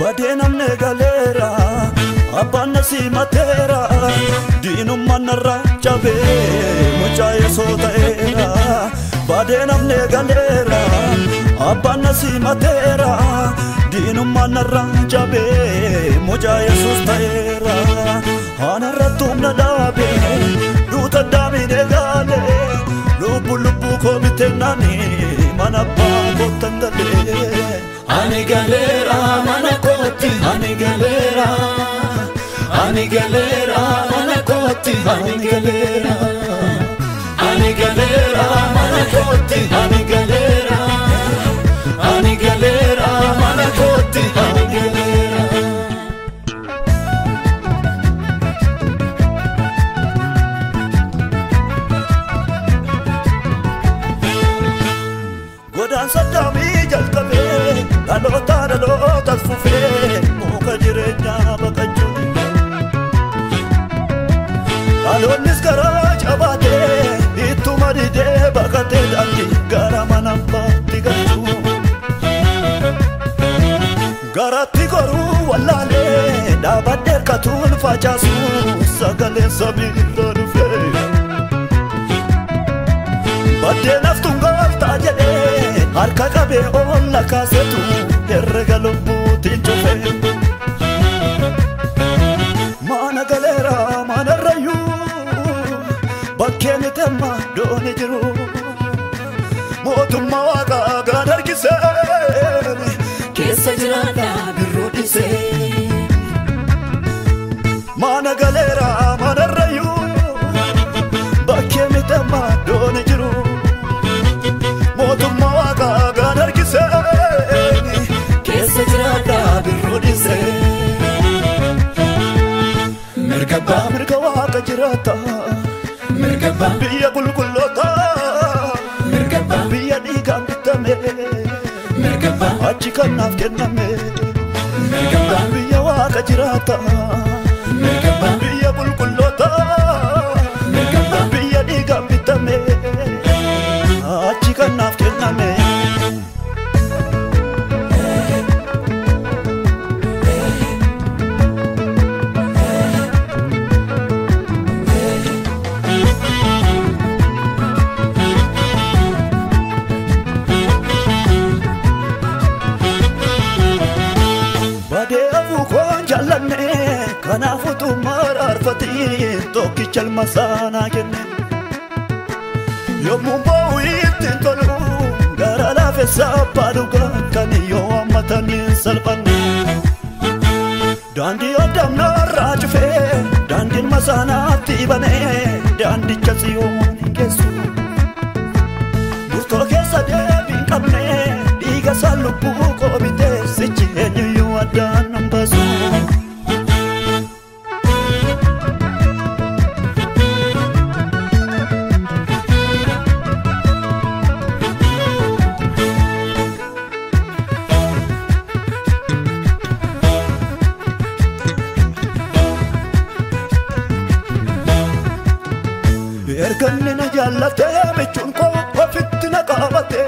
badena mnegalera abana si matera dinu manara chabe mochaya sotaera badena mnegalera abana si matera dinu manara chabe mochaya sotaera anaratum nadabe duta dami negale lubu lubu ko bitenani manapa ko tandale ani galera manakoti ani galera manakoti ani galera manakoti ani galera manakoti ani galera godan sadami jalkabe dalota fufe muka jirenya bakaju alonis garaj abate itumari de bakate dandi garamanamba tigatu garati goru wallale dabade katun fajasu sagale sabira rufe bade naftungal tajede harka kabe olla kasetu erregalumbu tinchofe mana galera mana rayu bakkeni temma doni jiru motumma waqa gadargise kessa jirada birudise mana galera mana rayu bakkeni temma doni jiru motumma waqa gadargise kessa jirada birudise merkaba waqa jirata merkaba biya gulgulota merkaba biya diga bitame merkaba achi kanaf kenname merkaba biya waqa jirata merkaba biya gulgulota merkaba biya diga bitame achi kanaf kenname kana futu mararfati toki chalma sana kenne yomu bawit tolu gara la fesa paduga kaniyo amatani salpani dandi odam na rajfe dandi masana tibane dandi chasiyo kesu burto kesa de binkabne diga salupu ko bite sichi enyu adan nambasu erkanina jallate mechunko wafitna qabate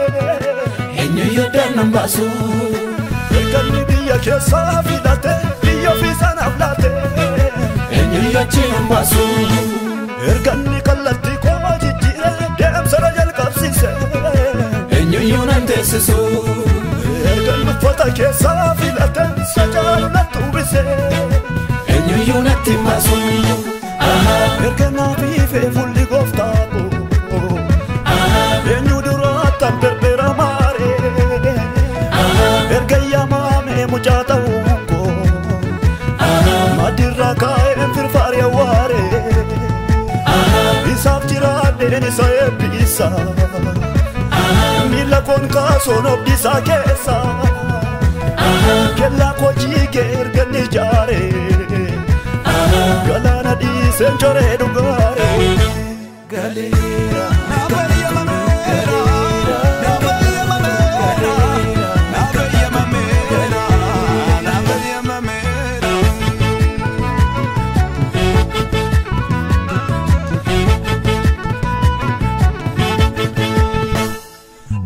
enyu yodan nambasu erkanni biya kesa fidate biya fisana aflate enyu yachi nambasu erkanni kallatti ko jijjire dem sara jalqabsise enyu yunantesisu erkanni fota kesa fidate sajalu natubise enyu yunatti masu erkana vive fulli goftapo enyu durata berbera mare ergaya mame mujata unko madirra kae firfari aware isaf tirade ni saebisa mila kon kaso no bisa kesa kella ko jige ergani jare galana di senchore dugare galera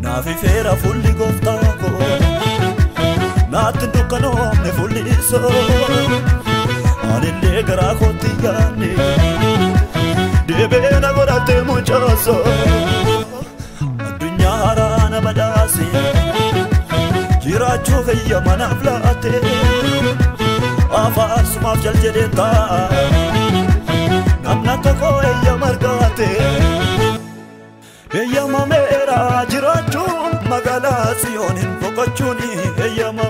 nafi fera fulli goftako naatti dukkanoomne fullisoo anillee garaa kootti yaanne deebee na godhatte mucaasoo addunyaa haaraa na badhaase jiraachuu fayyama naaf laate afaarsumaaf jaljedhee taa'a namna tokko eeyyama argaate eeyyama meera jiraachuun magaalaa Siyoonin boqochuun eeyyama